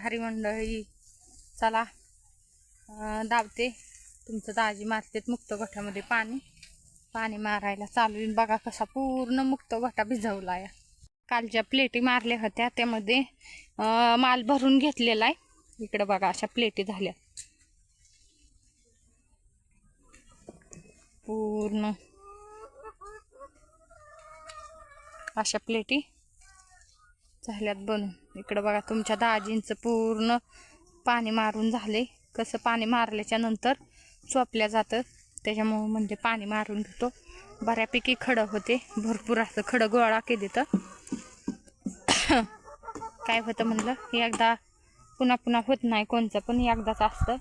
हरी मंडळी, चला धावते. तुमचं दाजी मारतेत मुक्त गोठ्यामध्ये पाणी मारायला चालू आहे. बघा कसा पूर्ण मुक्त गोठा भिजवला या. कालच्या प्लेटी मारल्या होत्या त्यामध्ये माल भरून घेतलेला आहे. इकडे बघा अशा प्लेटी झाल्या पूर्ण, अशा प्लेटी झाल्यात बनून. इकडं बघा तुमच्या दाजींचं पूर्ण पाणी मारून झाले. कसं पाणी मारल्याच्या नंतर चोपल्या जातं, त्याच्यामुळं म्हणजे पाणी मारून घेतो. बऱ्यापैकी खडं होते, भरपूर असं खडं गोळा केले तर काय होतं म्हणलं, एकदा पुन्हा पुन्हा होत नाही कोणचं पण, एकदाच असतं.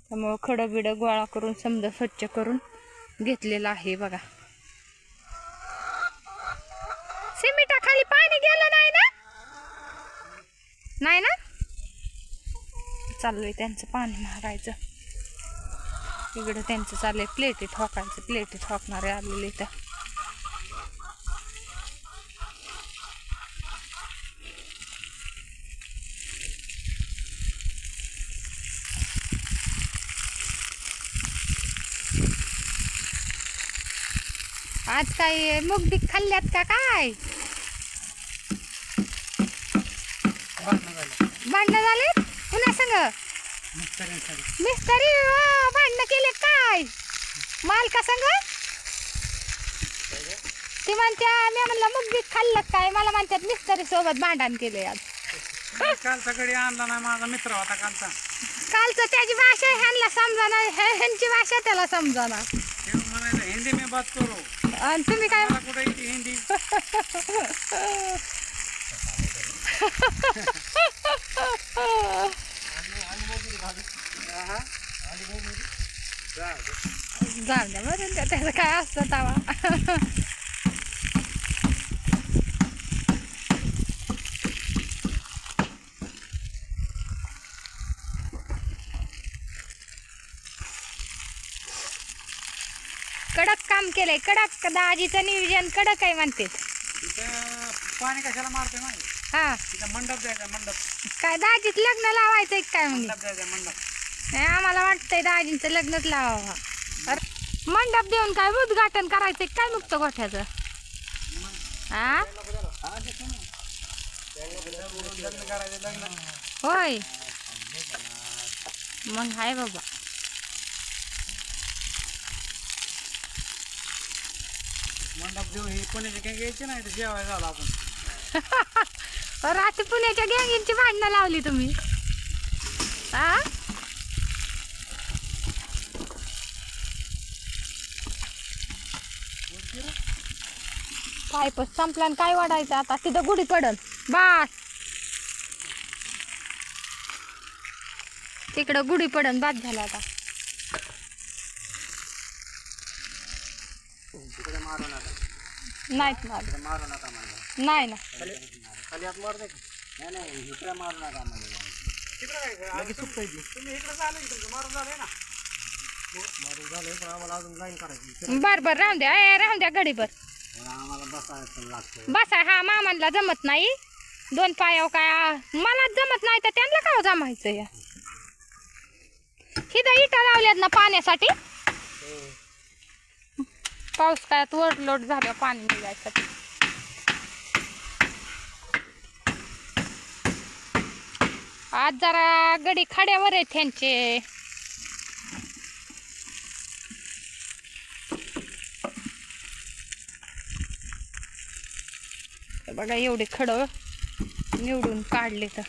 त्यामुळं खडं बिडं गोळा करून समजा स्वच्छ करून घेतलेलं आहे. बघा सिमेंटाखाली पाणी गेलं नाही ना, नाही ना. चाललंय त्यांचं पाणी मारायचं. इकडं त्यांचं चाललंय प्लेटी ठोकायचं. प्लेटी ठोकणारे आलेले तर आज काय मुग बी खाल्ल्यात का काय? भांडणं झाले पुन्हा संग मिस्त्री भांडणं केले काय मालका संग? ती म्हणत्या मी म्हणलं मुग बी खाल्लं काय, मला म्हणतात मिस्त्री सोबत भांडण केले. आज कालचा गडी आणला नाही, माझा मित्र होता कालचं त्याची भाषा ह्यांना समजाना, ह्यांची भाषा त्याला समजाना. म्हणायचं हिंदी में बात करो, आणि तुम्ही काय कुठे हिंदी जाऊ द्या बरं, त्याचं काय असतं तवा. कडक काम केलंय, कडक. दाजीचं नियोजन कडक आहे म्हणते. पाणी कशाला मारते नाही. हा तिथं मंडप द्यायचा, मंडप. काय दाजीच लग्न लावायचंय काय म्हणजे? मंडप द्यायचा, मंडप. नाही आम्हाला वाटतंय दाजींचं लग्नच लावावं. मंडप देऊन काय उद्घाटन करायचंय काय मुक्त गोठ्याचं? हा होय मग हाय बाबा. मंडप देऊ ही पुण्याची काही घ्यायची नाही तर जेवायला झालं आपण. रात्री पुण्याच्या गँगींची भांडणं लावली तुम्ही. हा पाईपच संपला आणि काय वाढायचं आता? तिथं गुढी पडल बास, तिकडं गुढी पडन बाद झाला आता. नाहीत मारू नाही ना. खाली आत मार नाही, इकडे मारू नका. बर बर राहून द्या, राहून द्या गडीभर. बसाय हा मामांना जमत नाही, दोन पायाव काय मला जमत नाही तर त्यांना का जमायचं? या हिथं इटा लावल्यात ना पाण्यासाठी. पाऊस काय ओव्हरलोड झालं पाणी निघायसाठी. आज जरा गडी खड्यावर आहेत त्यांचे. बघा एवढे खडं निवडून काढले तर.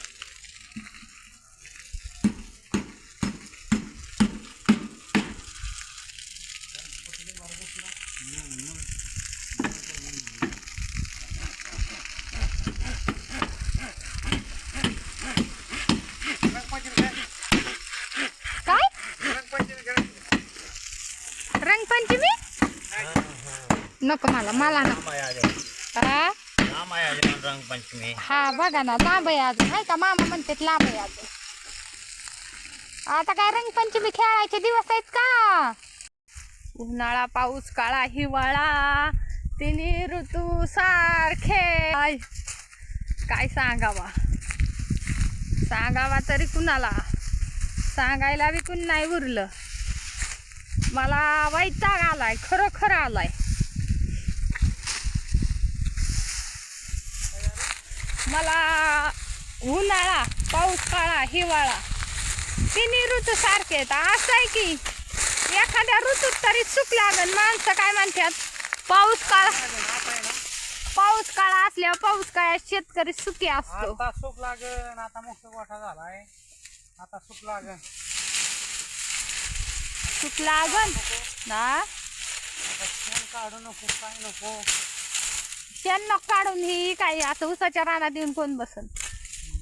काय रंगपंचमी नको मला नको. हा रंगपंचमी हा बघा ना, लांब आहे अजून. आहे का मामा म्हणतात लांब आहे अजून. आता काय रंगपंचमी खेळायचे दिवस आहेत का? उन्हाळा पाऊस काळा हिवाळा तिन्ही ऋतू सारखे. काय सांगावा, सांगावा तरी कुणाला, सांगायला बी कुण नाही उरलं. मला वैताग आलाय, खरं आलाय. मला उन्हाळा, पावसाळा, हिवाळा तिन्ही ऋतू सारखे आहेत. असं आहे की एखाद्या ऋतूत तरी सुख लागल. माणसं काय म्हणतात, पाऊस काळ असल्यावर पाऊस काळात शेतकरी सुखी असतो. आता सुख लागन, आता मुक्त गोठा झालाय, आता सुख लागन. सुख लागन ना, आता शेण काढू नको, काय नको. शेण नको काढून ही काय असं उसाच्या रानात येऊन कोण बसन.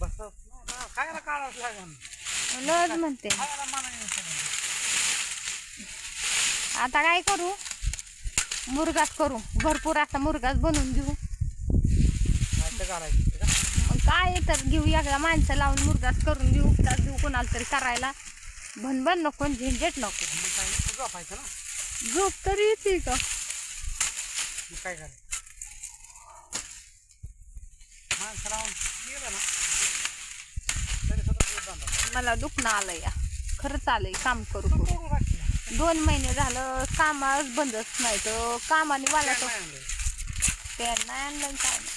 बसत नाही ना, खायला काढावंच लागन. लज म्हणते. खायला मनाने सगळं. आता काय करू, मुरगास करू, भरपूर असा मुरगास बनवून घेऊ. खायचं काढायचं का? मग काय तर घेऊ, एकदा माणसं लावून मुरगास करून घेऊ. तास घेऊ कोणाला तरी करायला. भनभन नको, झंझट नको. मग काय नको झोपायचं ना. झोप तरी येते का? मग काय करायचं, माणसं लावून गेलं ना तरी सुद्धा दूध बांधा. मला दुखणं आलं या, खरंच आलंय. काम करू तू करू करू लागते. 2 महिने झालं कामच बंदच नाही. तर कामाने वाला काय नाही आणलंय. स्टँड नाही आणलं, काय नाही.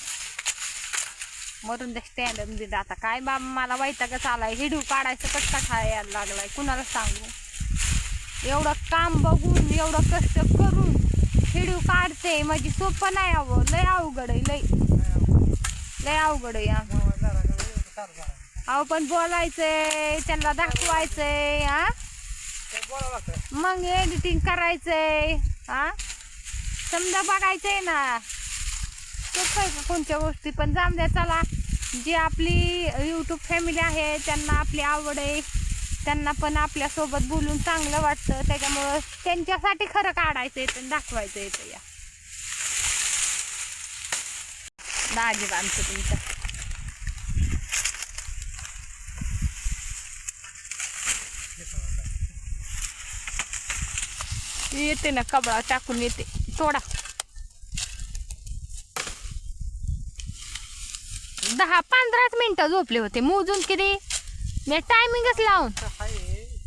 मरून दे स्टँड दिलं. आता काय बाबा, मला वैतागच आलाय. हिडू काढायचं कटकट यायला लागलाय. कुणाला सांगू, एवढं काम बघून, एवढं कष्ट करून हिडू काढते. माझी सोपं नाही. हवं लय अवघड आहे, लय अवघड आहे. मोबाईल जरा जरा एवढं चालू करायचं. अहो पण बोलायचंय, त्यांना दाखवायचंय. हा ते बोलावं लागतं. मग एडिटिंग करायचंय. हा समजा बघायचंय ना, सोपं आहे का कोणत्या गोष्टी. पण जाम द्या, चला. जी आपली यूट्यूब फॅमिली आहे त्यांना आपली आवड आहे, त्यांना पण आपल्यासोबत बोलून चांगलं वाटतं. त्याच्यामुळं त्यांच्यासाठी खरं काढायचं येतं, दाखवायचं येतं. या दाजी बांधतो तुमच्या. येते ना, कबळा टाकून येते. थोडा 10-15 मिनिटं झोपले होते. मोजून किती मी टायमिंगच लावून तर आहे,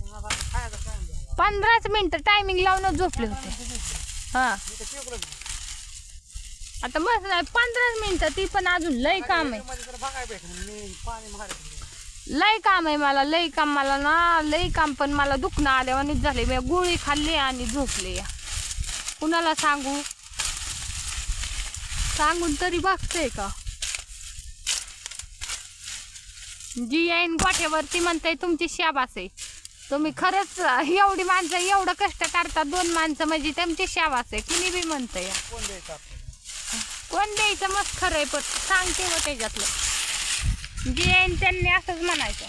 पण आता खायचं काय नाही. 15 मिनिटं टायमिंग लावूनच झोपले होते. हा मी तर केवढं आता बस नाही 15 मिनिटं, ती पण अजून लय काम आहे. मध्ये तर बघायला भेटलं. मी पाणी मारायचं. लय काम आहे मला, लय काम. मला ना लय काम, पण मला दुखणं आल्यावानीच झाले. मी गोळी खाल्ली आणि झोपले. या कुणाला सांगू, सांगून तरी बघते का. जी येईन गोठ्यावरती म्हणते तुमची शाबास आहे. तुम्ही खरंच एवढी माणसं एवढं कष्ट करता, 2 माणसं म्हणजे तुमची शाबास आहे. कुणी बी म्हणतं. या कोण द्यायचं आपल्याला? कोण द्यायचं मस्त खरं आहे, पण सांगते व त्याच्यातलं जे येईन त्यांनी असंच म्हणायचं.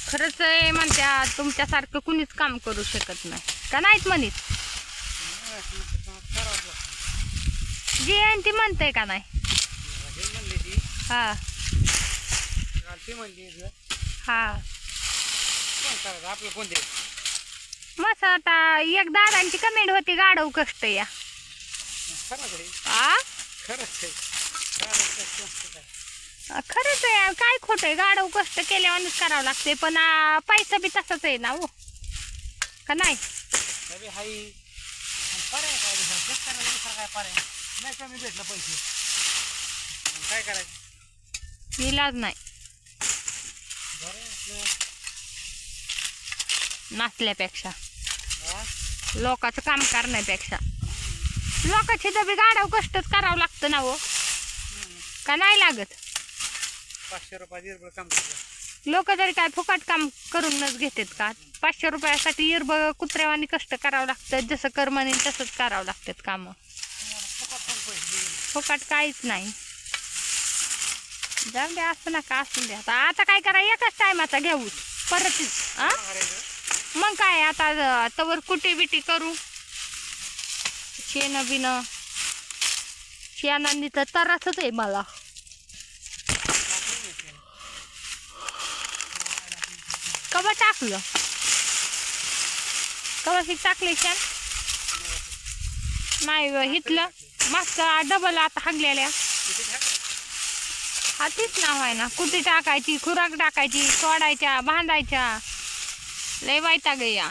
खरंच आहे म्हणत्या, तुमच्यासारखं कुणीच काम करू शकत नाही का, नाहीत म्हणत. जी येईन ती म्हणते का नाही. हे म्हणली ती, हा काल ती म्हणली इथं. हा कोण करायचं आपलं, कोण द्यायचं. मस्त. आता एक दादांची कमेंट होती, गाढव कष्ट. या खरंच आहे, आ खरंच आहे. खरंच आहे. काय खोटं आहे, गाढव कष्ट केल्यावानीच करावं लागते. पण पैसा बी तसाच आहे ना हो, का नाही. तरी हाई पर्याय काय दुसरा, शेतकऱ्याला दुसरा काय पर्याय नाही. कमी भेटलं पैसे, मग काय करायचं. इलाज नाही बरं आपलं. नसल्यापेक्षा, हा? लोकांचं काम करण्यापेक्षा लोकांची दबी गाढव कष्टच करावं लागतं ना हो, का नाही लागत. 500 रुपये काम करतो. लोक तरी काय फुकट काम करूनच घेतात का. 500 रुपयासाठी इरब कुत्र्यावानी कष्ट करावं लागतं. जसं कर्मने तसंच करावं लागतात कामं. फुकट काहीच नाही. जाऊ द्या, असं नका असून द्या. आता काय करा, एकाच टायमाचा घेऊ परत. हा मग काय, आता तवर कुटी बिटी करू. शेण बिन शेणांनी तर त्रासच आहे मला. कवा टाकलं, कवा टाकले शेण नाही. हिथलं मागचा डबल आता हागलेल्या. हा तीच नाव आहे ना. कुठे टाकायची, खुराक टाकायची, सोडायच्या, बांधायच्या, लय वैताग आहे या.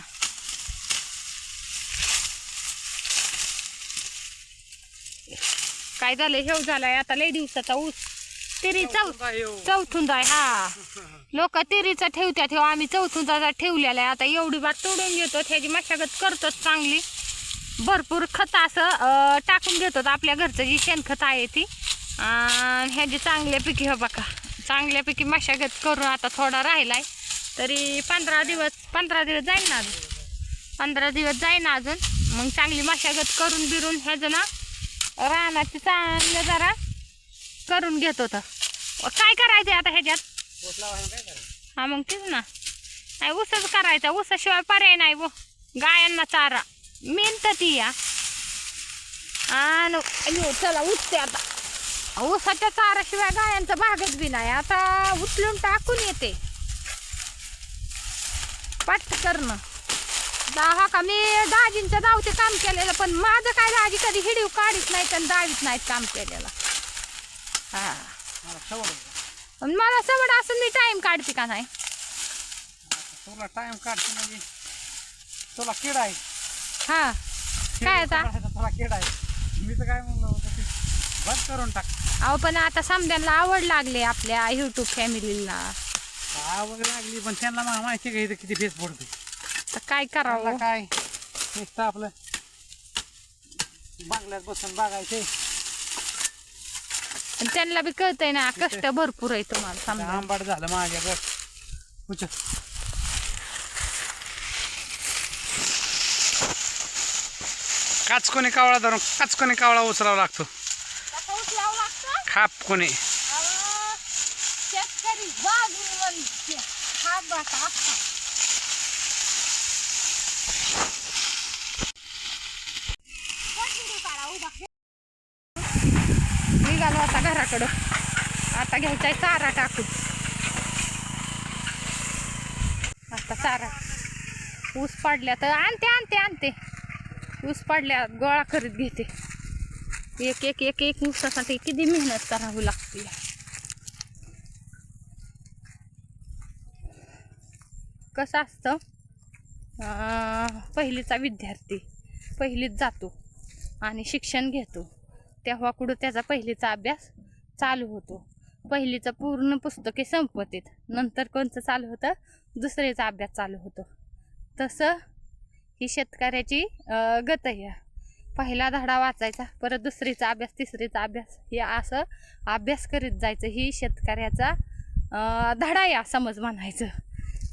काय झालं, हेव झालाय आता लय दिवसाचा ऊस. तिरी चौथुंदा आहे. हा, लोक तिरीचा ठेवत्यात, हे आम्ही चौथुंदाचा ठेवलेला आहे. आता एवढी बार तोडून घेतो, त्याची मशागत करतो चांगली, भरपूर खत असं टाकून घेतो. आपल्या घरचं जी शेणखत आहे ती, ह्याची चांगल्यापैकी हो बघा, चांगल्यापैकी मशागत करून आता थोडा राहिलाय. तरी 15 दिवस जाईल ना अजून, 15 दिवस जाईल ना अजून. मग चांगली मशागत करून बिरून ह्याचं ना रानाची चांगलं जरा करून घेत होतं. काय करायचं आता ह्याच्यात? हा मग तेच ना, नाही ऊसच करायचा. ऊसाशिवाय पर्याय नाही वो. गायांना चारा मेन तर ती या. आणि चला उठते आता. ऊसाच्या चाराशिवाय गायांचा भागच बी नाही. आता उचलून टाकून येते पट करणं. हा का, मी दाजींच्या दावचे काम केलेलं, पण माझं काय दाजी कधी हिडीव काढीत नाही आणि दावीत नाहीत काम केलेलं. हा, मला सवड असं मी टाइम काढते का नाही. तुला टाइम काढते म्हणजे तुला किडा आहे. हा काय आता तुला किडा आहे. मी तर काय म्हणलं होतं ते बंद करून टाक. अहो पण आता समद्यांना आवड लागली आपल्या युट्यूब फॅमिलीला. आवड लागली पण त्यांना माहिती का इथं किती फेस पडते. तर काय करावं. काय नुसतं आपलं बांगल्यात बसून बघायचे. पण त्यांना बी कळतंय ना कष्ट भरपूर आहे तुम्हाला. समजा आंबाट झालं माझ्याकडे. काचकोनी कावळा धरून काचकोनी कावळा उचलावा लागतो. खाप कोणी शेतकरी निघालो आता घराकडं. आता घ्यायचा आहे चारा टाकून. आता चारा ऊस पाडल्या तर आणते ऊस पाडल्या गोळा करीत घेते. एक ऊसासाठी किती मेहनत करावी लागते. कसं असतं, पहिलीचा विद्यार्थी पहिलीत जातो आणि शिक्षण घेतो, तेव्हा कुठं त्याचा पहिलीचा अभ्यास चालू होतो. पहिलीचं पूर्ण पुस्तके संपवतात, नंतर कोणतं चालू होतं, दुसरीचा अभ्यास चालू होतो. तसं ही शेतकऱ्याची गत आहे. पहिला धडा वाचायचा, परत दुसरीचा अभ्यास, तिसरीचा अभ्यास, हे असं अभ्यास करीत जायचं. ही शेतकऱ्याचा धडा या समज म्हणायचं.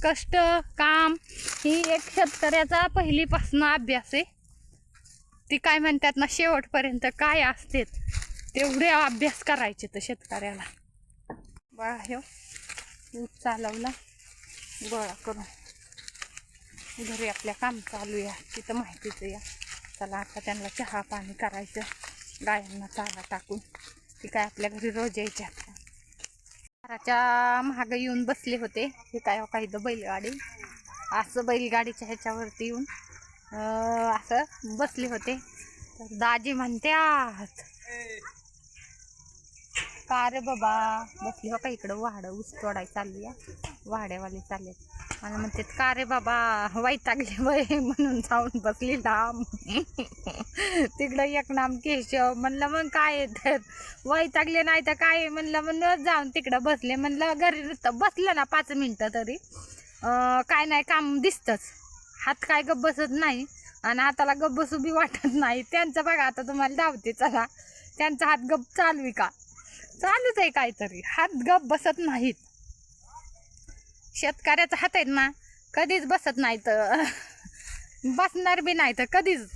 कष्ट काम ही एक शेतकऱ्याचा पहिलीपासून अभ्यास आहे. ती काय म्हणतात ना, शेवटपर्यंत काय असते तेवढे अभ्यास करायचे तर शेतकऱ्याला. बघा हे ऊस चालवला गोळा करून घरी आपल्या काम चालू या, तिथं माहितीच या. चला आता त्यांना चहा पाणी करायचं, गायांना चारा टाकून. ती काय आपल्या घरी रोज यायच्या. चाराच्या महाग येऊन बसले होते. हे काय काही बैलगाडी, असं बैलगाडीच्या ह्याच्यावरती येऊन असं बसले होते. तर दाजी म्हणत्यात का रे बाबा बसली हो का इकडं वाहडं ऊस तोडाय चालू या, वाड्यावाले चालले आणि म्हणते का रे बाबा वैतागले वय म्हणून जाऊन बसली लांब. तिकडं एक नाम केशव. म्हणलं मग काय तर वैतागले नाही तर काय, म्हणलं म्हणून जाऊन तिकडं बसले. म्हणलं घरी बसलं ना 5 मिनटं तरी काय नाही काम दिसतंच. हात काय गप बसत नाही आणि हाताला गप बसू बी वाटत नाही. त्यांचं बघा आता तुम्हाला धावते चला, त्यांचा हात गप चालू आहे का, चालूच आहे काहीतरी, हात गप बसत नाहीत. शेतकऱ्याचा हात आहेत ना कधीच बसत नाही, तर बसणार बी नाही तर कधीच.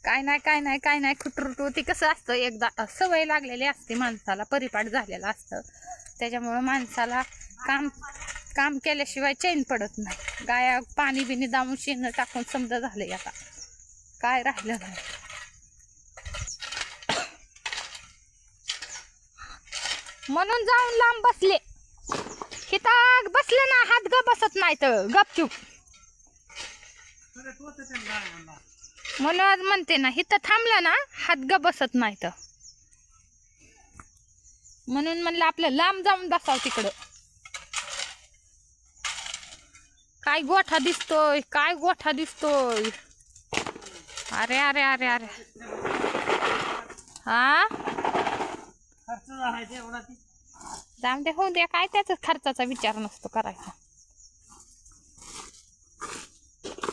काय नाही खुटरुटू. ती कसं असतं, एकदा सवय लागलेली असते माणसाला, परिपाठ झालेला असतं. त्याच्यामुळं माणसाला काम केल्याशिवाय चैन पडत नाही. गाया पाणी बिनी दामून शेण टाकून समजा झालंय, आता काय राहिलं नाही. म्हणून जाऊन लांब बसले. हिथं बसलं ना हात गप बसत नाही तर गपचूप. म्हणून म्हणते ना, हिथं थांबलं ना हात गप बसत नाही तर. म्हणून म्हणलं आपलं लांब जाऊन बसाव तिकडं. काय गोठा दिसतोय, काय गोठा दिसतोय. अरे अरे अरे अरे हा खर्च झाला एवढा ती. जाऊन दे, होऊ द्या, काय त्याचा खर्चाचा विचार नसतो करायचा.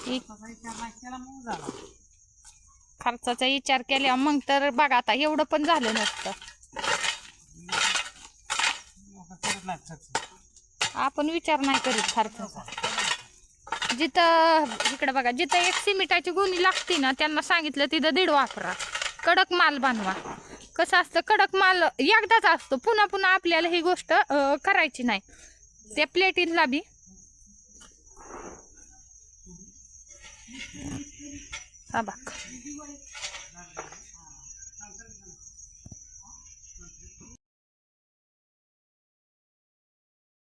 त्याला मग झाला. खर्चाचा विचार केल्या मग तर बघा आता एवढं पण झालं नसतं. करत नाही खर्च. आपण विचार नाही करीत खर्चाचा. जिथं इकडे बघा, जिथं एक सिमेंटाची गोणी लागते ना, त्यांना सांगितलं तिथं 1.5 वापरा. कडक माल बनवा. कसं असतं, कडक माल एकदाच असतो, पुन्हा पुन्हा आपल्याला ही गोष्ट करायची नाही. त्या प्लेटींना बी हा बघ